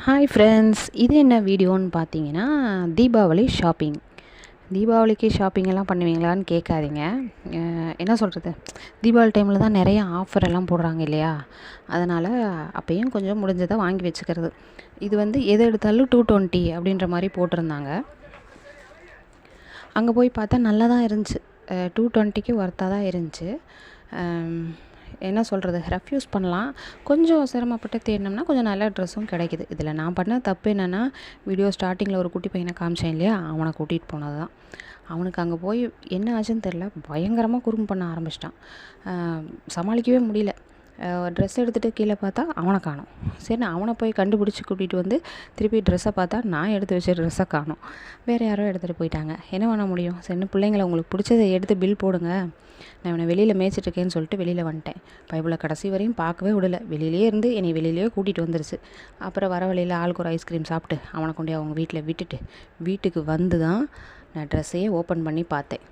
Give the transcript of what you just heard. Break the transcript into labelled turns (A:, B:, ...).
A: Hi friends, இது என்ன வீடியோன்னு பார்த்தீங்கன்னா, தீபாவளி ஷாப்பிங். தீபாவளிக்கு ஷாப்பிங் எல்லாம் பண்ணுவீங்களான்னு கேட்காதீங்க. என்ன சொல்கிறது, தீபாவளி டைமில் தான் நிறைய ஆஃபர் எல்லாம் போடுறாங்க இல்லையா? அதனால் அப்பயும் கொஞ்சம் முடிஞ்சதை வாங்கி வச்சுக்கிறது. இது வந்து எது எடுத்தாலும் 220 அப்படின்ற மாதிரி போட்டிருந்தாங்க. அங்கே போய் பார்த்தா நல்லா தான் இருந்துச்சு. 220க்கு ஒர்த்தாக தான் இருந்துச்சு. என்ன சொல்கிறது, ரெஃப்யூஸ் பண்ணலாம். கொஞ்சம் சிரமப்பட்டு தேடினோம்னா கொஞ்சம் நல்ல ட்ரெஸ்ஸும் கிடைக்கிது. இதில் நான் பண்ண தப்பு என்னென்னா, வீடியோ ஸ்டார்டிங்கில் ஒரு குட்டி பையனை காமிச்சேன் இல்லையா, அவனை கூட்டிகிட்டு போனது தான். அவனுக்கு அங்கே போய் என்ன ஆச்சுன்னு தெரில, பயங்கரமாக குறும்பு பண்ண ஆரம்பிச்சிட்டான். சமாளிக்கவே முடியல. ட்ரெஸ் எடுத்துகிட்டு கீழே பார்த்தா அவனை காணோம். சரி, நான் அவனை போய் கண்டுபிடிச்சி கூட்டிகிட்டு வந்து திருப்பி ட்ரெஸ்ஸை பார்த்தா நான் எடுத்து வச்ச ட்ரெஸ்ஸை காணோம். வேறு யாரோ எடுத்துகிட்டு போயிட்டாங்க. என்ன பண்ண முடியும்? சரி, பிள்ளைங்களை உங்களுக்கு பிடிச்சதை எடுத்து பில் போடுங்க, நான் இவனை வெளியில் மேய்ச்சிட்ருக்கேன்னு சொல்லிட்டு வெளியில் வந்துட்டேன். பைபிளை கடைசி வரையும் பார்க்கவே விடலை. வெளியிலே இருந்து என்னை வெளியிலேயே கூட்டிகிட்டு வந்துருச்சு. அப்புறம் வர வழியில் ஆளுக்கு ஒரு ஐஸ்கிரீம் சாப்பிட்டு அவனை கொண்டு அவங்க வீட்டில் விட்டுட்டு வீட்டுக்கு வந்து தான் நான் ட்ரெஸ்ஸையே ஓப்பன் பண்ணி பார்த்தேன்.